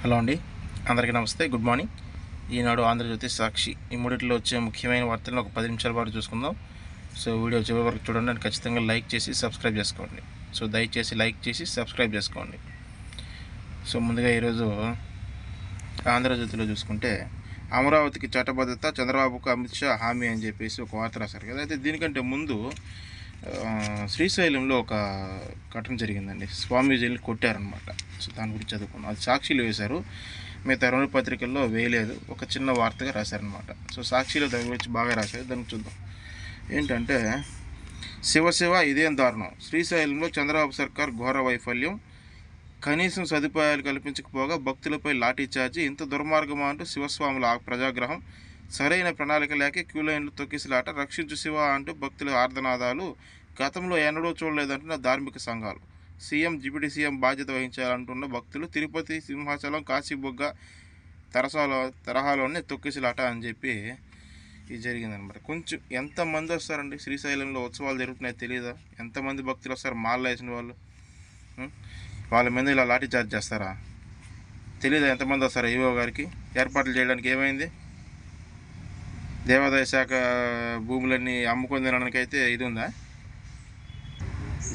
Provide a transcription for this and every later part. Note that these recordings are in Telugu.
హలో అండి, అందరికీ నమస్తే. Good morning. ఈనాడు, ఆంధ్రజ్యోతి, సాక్షి ఈ మూడిట్లో వచ్చే ముఖ్యమైన వార్తలను ఒక 10 నిమిషాల పాటు చూసుకుందాం. సో వీడియో చివరి వరకు చూడండి అండ్ ఖచ్చితంగా లైక్ చేసి సబ్స్క్రైబ్ చేసుకోండి. సో దయచేసి లైక్ చేసి సబ్స్క్రైబ్ చేసుకోండి. సో ముందుగా ఈరోజు ఆంధ్రజ్యోతిలో చూసుకుంటే, అమరావతికి చట్టబద్ధత, చంద్రబాబుకు అమిత్ షా హామీ అని చెప్పేసి ఒక వార్త రాశారు కదా. అయితే దీనికంటే ముందు శ్రీశైలంలో ఒక ఘటన జరిగిందండి. స్వామీజీని కొట్టారనమాట. సో దాని గురించి చదువుకున్నాం. అది సాక్షిలో వేశారు, మిగతా 2 పత్రికల్లో వేయలేదు. ఒక చిన్న వార్తగా రాశారనమాట. సో సాక్షిలో దాని గురించి బాగా రాశారు. దాన్ని చూద్దాం. ఏంటంటే, శివశివ ఇదేం దారుణం, శ్రీశైలంలో చంద్రబాబు సర్కార్ ఘోర వైఫల్యం, కనీసం సదుపాయాలు కల్పించకపోగా భక్తులపై లాఠీచార్జీ, ఇంత దుర్మార్గమా అంటూ శివస్వాముల ప్రజాగ్రహం, సరైన ప్రణాళిక లేక క్యూ లైన్లు తొక్కిసలాట, రక్షించు శివ అంటూ భక్తుల ఆర్దనాదాలు, గతంలో ఎన్నడూ చూడలేదంటున్న ధార్మిక సంఘాలు, సీఎం డిప్యూటీ సీఎం బాధ్యత వహించాలంటున్న భక్తులు, తిరుపతి, సింహాచలం, కాశీబొగ్గ తరహాలోనే తొక్కిసలాట అని చెప్పి ఇది జరిగిందనమాట. కొంచెం ఎంతమంది వస్తారండి శ్రీశైలంలో? ఉత్సవాలు జరుగుతున్నాయి తెలియదా? ఎంతమంది భక్తులు వస్తారు? మాల వేసిన వాళ్ళు, వాళ్ళ మీద ఇలా లాఠీ చార్జ్ చేస్తారా? తెలీదా ఎంతమంది వస్తారా? ఈవో గారికి ఏర్పాట్లు చేయడానికి ఏమైంది? దేవాదాయ శాఖ భూములన్నీ అమ్ముకొని తినడానికి అయితే ఇది ఉందా?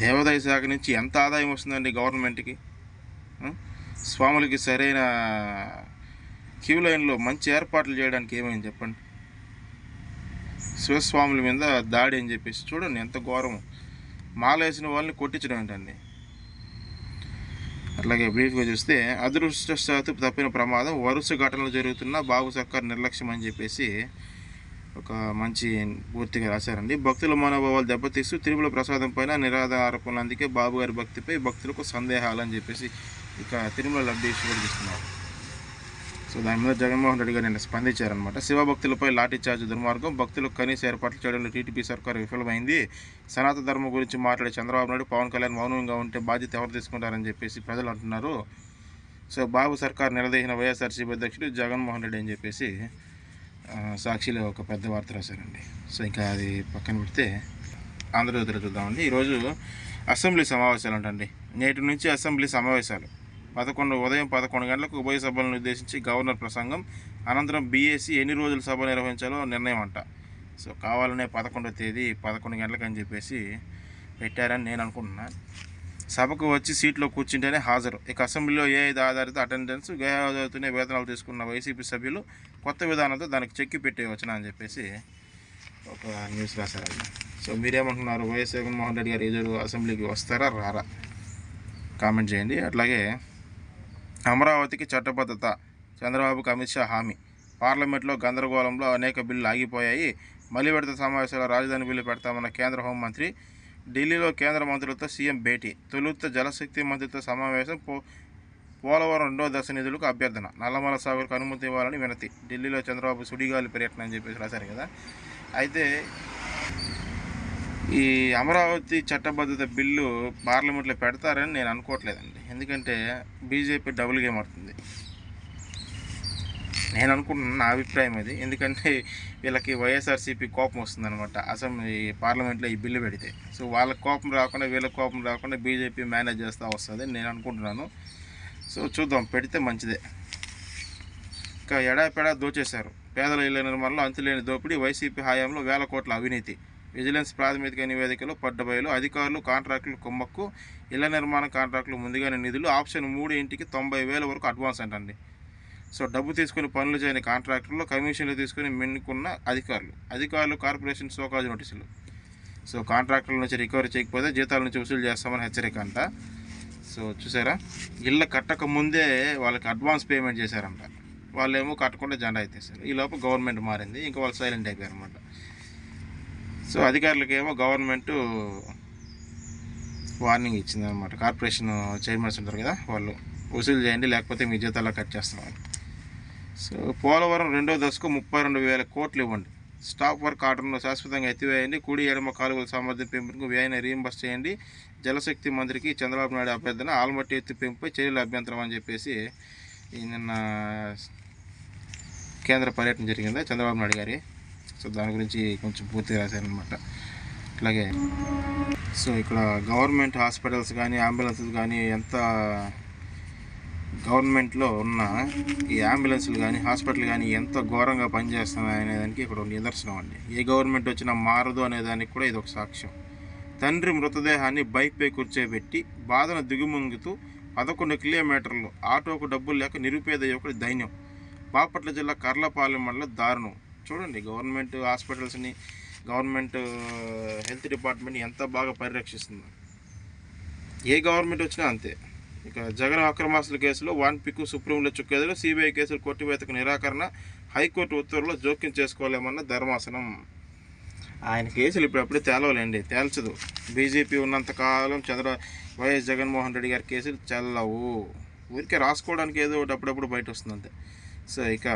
దేవాదాయ శాఖ నుంచి ఎంత ఆదాయం వస్తుందండి గవర్నమెంట్కి? స్వాములకి సరైన క్యూ లైన్లో మంచి ఏర్పాట్లు చేయడానికి ఏమైంది చెప్పండి? శివస్వాముల మీద దాడి అని చెప్పేసి చూడండి ఎంత ఘోరం. మాలేసిన వాళ్ళని కొట్టించడం ఏంటండి? అట్లాగే బ్రీఫ్గా చూస్తే, అదృష్టవశాత్తు తప్పిన ప్రమాదం, వరుస ఘటనలు జరుగుతున్న బాబు సర్కార్ నిర్లక్ష్యం అని చెప్పేసి ఒక మంచి పూర్తిగా రాశారండి. భక్తుల మనోభావాలు దెబ్బతీస్తూ తిరుమల ప్రసాదం పైన నిరాధార ఆరోపణలు, అందుకే బాబు గారి భక్తిపై భక్తులకు సందేహాలు అని చెప్పేసి ఇక తిరుమల లడ్డు ఇష్యూ కూడా తీసుకున్నారు. సో దాని మీద జగన్మోహన్ రెడ్డి గారు నిన్న స్పందించారనమాట. శివభక్తులపై లాఠీ చార్జ్ దుర్మార్గం, భక్తులకు కనీస ఏర్పాట్లు చేయడంలో టీడీపీ సర్కారు విఫలమైంది, సనాతన ధర్మం గురించి మాట్లాడే చంద్రబాబు నాయుడు, పవన్ కళ్యాణ్ మౌనంగా ఉంటే బాధ్యత ఎవరు తీసుకుంటారని చెప్పేసి ప్రజలు అంటున్నారు. సో బాబు సర్కార్ నిలదీసిన వైఎస్ఆర్సీపీ అధ్యక్షుడు జగన్మోహన్ రెడ్డి అని చెప్పేసి సాక్షిలో ఒక పెద్ద వార్త రాశారండి. సో ఇంకా అది పక్కన పెడితే ఆంధ్రజ్యోతిలో చూద్దామండి. ఈరోజు అసెంబ్లీ సమావేశాలు అంటండి. నేటి నుంచి అసెంబ్లీ సమావేశాలు. ఉదయం 11 గంటలకు ఉభయ సభలను ఉద్దేశించి గవర్నర్ ప్రసంగం, అనంతరం బీఏసీ ఎన్ని రోజులు సభ నిర్వహించాలో నిర్ణయం అంట. సో కావాలనే 11వ తేదీ 11 గంటలకు అని చెప్పేసి పెట్టారని నేను అనుకుంటున్నాను. సభకు వచ్చి సీట్లో కూర్చుంటేనే హాజరు. ఇక అసెంబ్లీలో ఏ5 ఆధారిత అటెండెన్స్, గైహాజరుతూనే వేతనాలు తీసుకున్న వైసీపీ సభ్యులు కొత్త విధానంతో దానికి చెక్కి పెట్టేవచ్చునా అని చెప్పేసి ఒక న్యూస్ రాశారండి. సో మీరేమంటున్నారు? వైఎస్ జగన్మోహన్ రెడ్డి గారు ఈరోజు అసెంబ్లీకి వస్తారా రారా? కామెంట్ చేయండి. అట్లాగే అమరావతికి చట్టబద్ధత, చంద్రబాబుకు అమిత్ షా హామీ, పార్లమెంట్లో గందరగోళంలో అనేక బిల్లులు ఆగిపోయాయి, మళ్లీ విడత సమావేశాల్లో రాజధాని బిల్లు పెడతామన్న కేంద్ర హోంమంత్రి, ఢిల్లీలో కేంద్ర మంత్రులతో సీఎం భేటీ, తొలుత జలశక్తి మంత్రితో సమావేశం, పోలవరం 2వ దశ నిధులకు అభ్యర్థన, నల్లమల సాగులకు అనుమతి ఇవ్వాలని వినతి, ఢిల్లీలో చంద్రబాబు సుడిగాలి పర్యటన అని చెప్పేసి రాశారు కదా. అయితే ఈ అమరావతి చట్టబద్ధత బిల్లు పార్లమెంట్లో పెడతారని నేను అనుకోవట్లేదండి. ఎందుకంటే బీజేపీ డబుల్ గేమ్ ఆడుతుంది నేను అనుకుంటున్నాను. నా అభిప్రాయం అది. ఎందుకంటే వీళ్ళకి వైఎస్ఆర్సీపీ కోపం వస్తుందన్నమాట అసెంబ్లీ పార్లమెంట్లో ఈ బిల్లు పెడితే. సో వాళ్ళకి కోపం రాకుండా, వీళ్ళకి కోపం రాకుండా బీజేపీ మేనేజ్ చేస్తూ వస్తుంది నేను అనుకుంటున్నాను. సో చూద్దాం, పెడితే మంచిదే. ఇంకా ఎడాపెడా దోచేశారు, పేదల ఇళ్ల నిర్మాణంలో అంతులేని దోపిడీ, వైసీపీ హయాంలో వేల కోట్ల అవినీతి, విజిలెన్స్ ప్రాథమిక నివేదికలో పడ్డబయలు, అధికారులు కాంట్రాక్టులు కొమ్మక్కు, ఇళ్ల నిర్మాణ కాంట్రాక్టులు ముందుగానే నిధులు, ఆప్షన్ 3 ఇంటికి 90,000 వరకు అడ్వాన్స్ అంటండి. సో డబ్బు తీసుకుని పనులు చేయని కాంట్రాక్టర్లు, కమిషన్లు తీసుకుని మిన్నుకున్న అధికారులు కార్పొరేషన్ షోకాజ్ నోటీసులు. సో కాంట్రాక్టర్ల నుంచి రికవరీ చేయకపోతే జీతాల నుంచి వసూలు చేస్తామని హెచ్చరిక అంట. సో చూసారా, ఇళ్ళ కట్టక ముందే వాళ్ళకి అడ్వాన్స్ పేమెంట్ చేశారంట. వాళ్ళేమో కట్టకుండా జెండా ఎత్తేసారు. ఈ లోపు గవర్నమెంట్ మారింది, ఇంకా వాళ్ళు సైలెంట్ అయిపోయారు అనమాట. సో అధికారులకేమో గవర్నమెంట్ వార్నింగ్ ఇచ్చిందనమాట. కార్పొరేషన్ చైర్మన్స్ ఉంటారు కదా, వాళ్ళు వసూలు చేయండి లేకపోతే మీ జీతాల్లో కట్ చేస్తామని. సో పోలవరం 2వ దశకు 32,000 కోట్లు ఇవ్వండి, స్టాప్ వర్క్ ఆర్డర్ను శాశ్వతంగా ఎత్తివేయండి, కుడి ఎడమ కాలువల సామర్థ్యం పెంపుకు వ్యయాన్ని రీయింబర్స్ చేయండి, జలశక్తి మంత్రికి చంద్రబాబు నాయుడు అభ్యర్థన, ఆల్మట్టి ఎత్తి పెంపుపై చర్యల అభ్యంతరం అని చెప్పేసి నిన్న కేంద్ర పర్యటన జరిగిందా చంద్రబాబు నాయుడు గారి. సో దాని గురించి కొంచెం పూర్తిగా రాశారనమాట. అట్లాగే సో ఇక్కడ గవర్నమెంట్ హాస్పిటల్స్ కానీ అంబులెన్సెస్ కానీ ఎంత గవర్నమెంట్లో ఉన్న ఈ అంబులెన్స్లు కానీ హాస్పిటల్ కానీ ఎంత ఘోరంగా పనిచేస్తున్నాయి అనేదానికి ఇక్కడ నిదర్శనం అండి. ఏ గవర్నమెంట్ వచ్చినా మారదు అనేదానికి కూడా ఇది ఒక సాక్ష్యం. తండ్రి మృతదేహాన్ని బైక్పై కూర్చోబెట్టి బాధను దిగుమొంగుతూ 11 కిలోమీటర్లు ఆటోకు డబ్బులు లేక నిరుపేద యువకుడి దైన్యం. బాపట్ల జిల్లా కర్లపాలెం మండలం దారుణం. చూడండి, గవర్నమెంట్ హాస్పిటల్స్ని, గవర్నమెంట్ హెల్త్ డిపార్ట్మెంట్ ఎంత బాగా పరిరక్షిస్తుంది. ఏ గవర్నమెంట్ వచ్చినా అంతే. ఇక జగన్ అక్రమాస్తుల కేసులో పిక్కు సుప్రీంలో చుక్కేదలు, సిబిఐ కేసులు కొట్టివేతకు నిరాకరణ, హైకోర్టు ఉత్తర్వుల్లో జోక్యం చేసుకోలేమన్న ధర్మాసనం. ఆయన కేసులు ఇప్పుడప్పుడే తేల్చదు. బీజేపీ ఉన్నంతకాలం వైఎస్ జగన్మోహన్ రెడ్డి గారి కేసులు చెల్లవు. ఊరికే రాసుకోవడానికి ఏదో ఒకటి అప్పుడప్పుడు బయట వస్తుంది అంతే. సో ఇక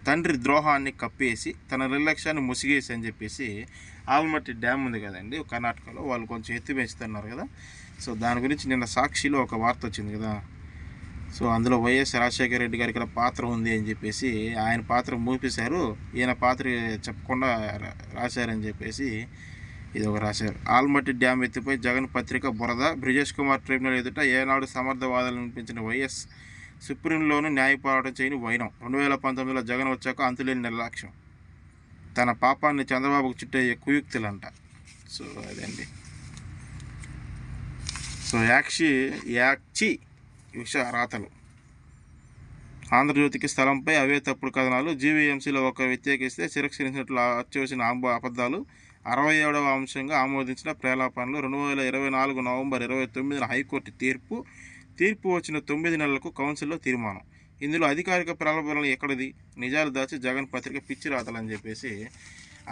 తండ్రి ద్రోహాన్ని కప్పేసి తన నిర్లక్ష్యాన్ని ముసిగేసి అని చెప్పేసి ఆల్మట్టి డ్యామ్ ఉంది కదండి కర్ణాటకలో, వాళ్ళు కొంచెం ఎత్తి పెంచుతున్నారు కదా. సో దాని గురించి నిన్న సాక్షిలో ఒక వార్త వచ్చింది కదా. సో అందులో వైఎస్ రాజశేఖర రెడ్డి గారికి ఇక్కడ పాత్ర ఉంది అని చెప్పేసి ఆయన పాత్ర మూపేశారు, ఈయన పాత్ర చెప్పకుండా రాశారని చెప్పేసి ఇది ఒక రాశారు. ఆల్మట్టి డ్యామ్ ఎత్తిపోయి జగన్ పత్రిక బురద, బ్రిజేష్ కుమార్ ట్రిబ్యునల్ ఎదుట ఏనాడు సమర్థవాదాలు వినిపించిన వైఎస్, సుప్రీంలోనూ న్యాయ పోరాటం చేయని వైనం. 2019లో జగన్ వచ్చాక అంతులేని నిర్లక్ష్యం, తన పాపాన్ని చంద్రబాబుకు చుట్టే కుయుక్తులంట. సో అదండి. సో యాక్షి విష రాతలు. ఆంధ్రజ్యోతికి స్థలంపై అవే తప్పుడు కథనాలు, జీవీఎంసీలో ఒక వ్యతిరేకిస్తే శిరక్షించినట్లు అత్యవసర అబద్ధాలు, 67వ అంశంగా ఆమోదించిన ప్రేలాపనలు. 2024 నవంబర్ 29న హైకోర్టు తీర్పు వచ్చిన 9 నెలలకు కౌన్సిల్లో తీర్మానం. ఇందులో అధికారిక ప్రలోభనలు ఎక్కడిది, నిజాలు దాచి జగన్ పత్రిక పిచ్చి రాతలని చెప్పేసి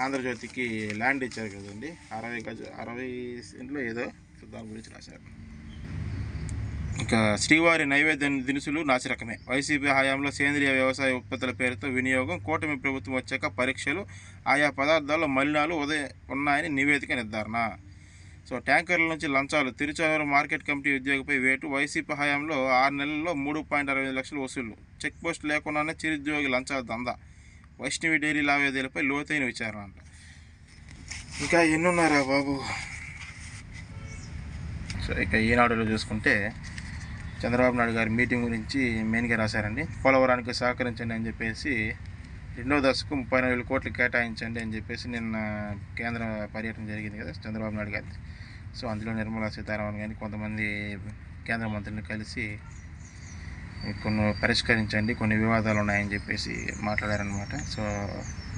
ఆంధ్రజ్యోతికి ల్యాండ్ ఇచ్చారు కదండి, 60 సెంట్లో ఏదో దాని గురించి రాశారు. ఇక శ్రీవారి నైవేద్య దినుసులు నాసిరకమే. వైసీపీ హయాంలో సేంద్రియ వ్యవసాయ ఉత్పత్తుల పేరుతో వినియోగం, కూటమి ప్రభుత్వం వచ్చాక పరీక్షలు, ఆయా పదార్థాల్లో మలినాలు ఉన్నాయని నివేదిక నిర్ధారణ. సో ట్యాంకర్ల నుంచి లంచాలు, తిరుచానూరు మార్కెట్ కమిటీ ఉద్యోగిపై వేటు. వైసీపీ హయాంలో 6 నెలల్లో 3.65 లక్షల వసూళ్లు, చెక్ పోస్ట్ లేకుండానే చిరుద్యోగి లంచాల దందా, వైష్ణవి డైరీ లావాదేవీలపై లోతైన విచారణ అంట. ఇంకా ఎన్నున్నారా బాబు. సో ఇక ఈనాడులో చూసుకుంటే చంద్రబాబు నాయుడు గారి మీటింగ్ గురించి మెయిన్గా రాశారండి. పోలవరానికి సహకరించండి అని చెప్పేసి 2వ దశకు 34,000 కోట్లు కేటాయించండి అని చెప్పేసి నిన్న కేంద్ర పర్యటన జరిగింది కదా చంద్రబాబు నాయుడు గారి. సో అందులో నిర్మలా సీతారామన్ కానీ కొంతమంది కేంద్ర మంత్రులను కలిసి కొన్ని పరిష్కరించండి, కొన్ని వివాదాలు ఉన్నాయని చెప్పేసి మాట్లాడారనమాట. సో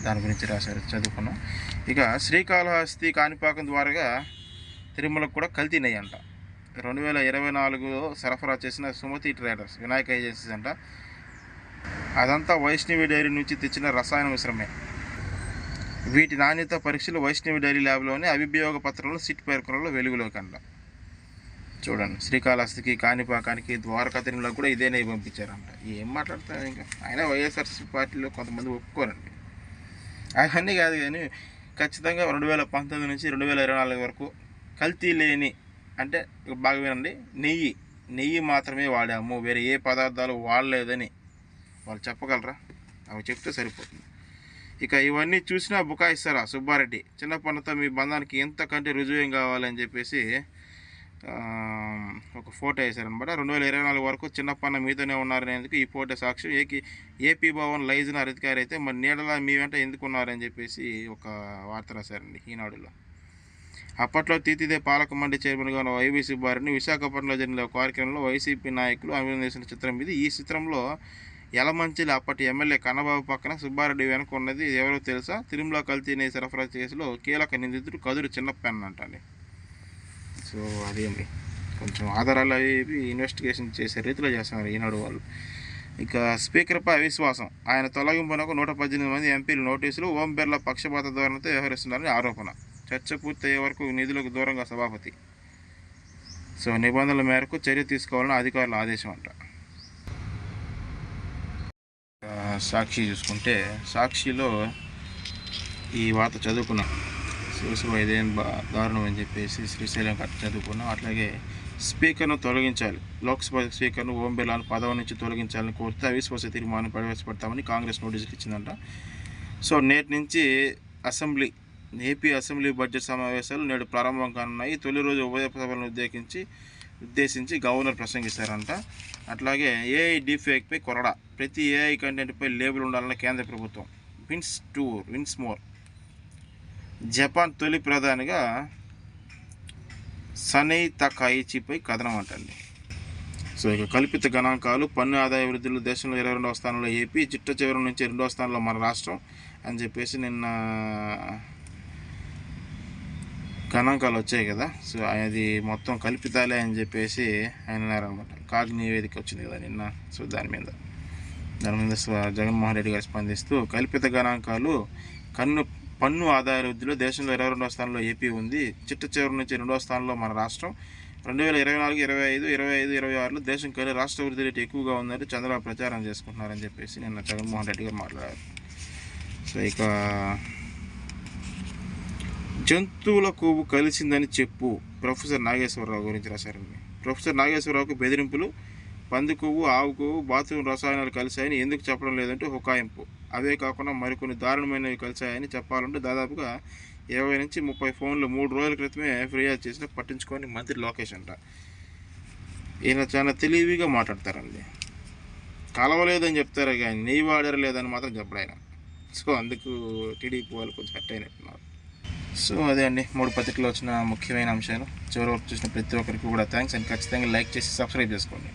దాని గురించి రాశారు, చదువుకున్నాం. ఇక శ్రీకాళహస్తి కాణిపాకం ద్వారాగా తిరుమలకు కూడా కల్తీ నెయ్యి అంట. 2024లో సరఫరా చేసిన సుమతి ట్రేడర్స్, వినాయక ఏజెన్సీస్ అంట. అదంతా వైష్ణవి డైరీ నుంచి తెచ్చిన రసాయన మిశ్రమే. వీటి నాణ్యత పరీక్షలు వైష్ణవి డైరీ ల్యాబ్లోనే అభియోగ పత్రంలో సిట్ పేర్కొనలో వెలుగులోకి అంట. చూడండి, శ్రీకాళహస్తికి, కాణిపాకానికి, ద్వారకా తిరుమలకు కూడా ఇదే నెయ్యి పంపించారంట. ఏం మాట్లాడతారు ఇంకా. అయినా వైఎస్ఆర్సీ పార్టీలో కొంతమంది ఒప్పుకోరండి. అవన్నీ కాదు కానీ ఖచ్చితంగా 2019 నుంచి 2024 వరకు కల్తీ లేని, అంటే బాగా వినండి, నెయ్యి మాత్రమే వాడాము, వేరే ఏ పదార్థాలు వాడలేదని వాళ్ళు చెప్పగలరా? అవి చెప్తే సరిపోతుంది. ఇక ఇవన్నీ చూసినా బుకాయిస్తారా సుబ్బారెడ్డి, చిన్న పన్నుతో మీ బంధానికి ఎంతకంటే రుజువేం కావాలని చెప్పేసి ఒక ఫోటో వేశారనమాట. 2024 వరకు చిన్న పన్న మీతోనే ఉన్నారనేందుకు ఈ ఫోటో సాక్ష్యం. ఏపీ భవన్ లైజన్ అధికారి అయితే మరి నీడలా మీ వెంట ఎందుకు ఉన్నారని చెప్పేసి ఒక వార్త రాశారండి ఈనాడులో. అప్పట్లో తీతిదే పాలక మండలి చైర్మన్గా ఉన్న వైవి సుబ్బారెడ్డిని విశాఖపట్నంలో జరిగిన ఒక కార్యక్రమంలో వైసీపీ నాయకులు అభినందించిన చిత్రం ఇది. ఈ చిత్రంలో యలమంచిలి అప్పటి ఎమ్మెల్యే కన్నబాబు పక్కన సుబ్బారెడ్డి వెనక ఉన్నది ఎవరో తెలుసా? తిరుమల కల్తీ నెయ్యి సరఫరా కేసులో కీలక నిందితుడు కదురు చిన్నప్పన్న అంటండి. సో అదేంటి, కొంచెం ఆధారాలు అవి ఇన్వెస్టిగేషన్ చేసే రీతిలో చేస్తున్నారు ఈనాడు వాళ్ళు. ఇక స్పీకర్పై అవిశ్వాసం, ఆయన తొలగింపునకు 118 మంది ఎంపీలు నోటీసులు. ఓం బిర్లా పక్షపాత ధోరణితో వ్యవహరిస్తున్నారని ఆరోపణ. చర్చ పూర్తయ్యే వరకు నిధులకు దూరంగా సభాపతి. సో నిబంధనల మేరకు చర్య తీసుకోవాలని అధికారుల ఆదేశం అంట. సాక్షి చూసుకుంటే సాక్షిలో ఈ వార్త చదువుకున్నాం. శివశివ ఇదేం దారుణం అని చెప్పేసి శ్రీశైలం కట్ట చదువుకున్నాం. అట్లాగే స్పీకర్ను తొలగించాలి, లోక్సభ స్పీకర్ను ఓం బిర్లాను పదవి నుంచి తొలగించాలని కోరితే అవిశ్వాస తీర్మానం ప్రవేశపెడతామని కాంగ్రెస్ నోటీసులు ఇచ్చిందంట. సో నేటి నుంచి అసెంబ్లీ ఏపీ అసెంబ్లీ బడ్జెట్ సమావేశాలు నేడు ప్రారంభం కానున్నాయి. తొలి రోజు ఉభయ సభలను ఉద్దేశించి గవర్నర్ ప్రసంగిస్తారంట. అట్లాగే ఏఐ డీఫేక్పై కొరడా, ప్రతి ఏఐ కంటెంట్పై లేబుల్ ఉండాలన్న కేంద్ర ప్రభుత్వం. Wins more. జపాన్ తొలి ప్రధానిగా సనై తకైచిపై కథనం అంటండి. సో ఇక కల్పిత గణాంకాలు, పన్ను ఆదాయ వృద్ధిలో దేశంలో 22వ స్థానంలో ఏపీ, చిట్ట చివరి నుంచి 2వ స్థానంలో మన రాష్ట్రం అని చెప్పేసి నిన్న గణాంకాలు వచ్చాయి కదా. సో అది మొత్తం కల్పితాలే అని చెప్పేసి ఆయన అన్నారనమాట. కాగ్ నివేదిక వచ్చింది కదా నిన్న. సో దాని మీద జగన్మోహన్ రెడ్డి గారు స్పందిస్తూ, కల్పిత గణాంకాలు, పన్ను ఆదాయ వృద్ధిలో దేశంలో 22వ స్థానంలో ఏపీ ఉంది, చిట్ట చివరి నుంచి 2వ స్థానంలో మన రాష్ట్రం. 2024, 25, 25, 26లో దేశం కలిసి రాష్ట్ర వృద్ధి రేటు ఎక్కువగా ఉందని చంద్రబాబు ప్రచారం చేసుకుంటున్నారని చెప్పేసి నిన్న జగన్మోహన్ రెడ్డి గారు మాట్లాడారు. సో ఇక జంతువుల కొవ్వు కలిసిందని చెప్పు ప్రొఫెసర్ నాగేశ్వరరావు గురించి రాశారండి. ప్రొఫెసర్ నాగేశ్వరరావుకు బెదిరింపులు, పంది కొవ్వు, ఆవు కొవ్వు, బాత్రూమ్ రసాయనాలు కలిశాయని ఎందుకు చెప్పడం లేదంటే హుకాయింపు. అవే కాకుండా మరికొన్ని దారుణమైనవి కలిశాయని చెప్పాలంటే దాదాపుగా 20 నుంచి 30 ఫోన్లు 3 రోజుల క్రితమే ఫిర్యాదు చేసినా పట్టించుకొని మంత్రి లోకేష్ అంట. ఈయన చాలా తెలివిగా మాట్లాడతారండి. కలవలేదని చెప్తారు కానీ నెయ్యి వాడారు లేదని మాత్రం చెప్పడు ఆయన. సో అందుకు టీడీపీ వాళ్ళు కొంచెం హట్ అయినట్టున్నారు. సో అదే అండి 3 పత్రికలో వచ్చిన ముఖ్యమైన అంశాలు. చివరి వరకు చూసిన ప్రతి ఒక్కరికి కూడా థ్యాంక్స్. అండ్ ఖచ్చితంగా లైక్ చేసి సబ్స్క్రైబ్ చేసుకోండి.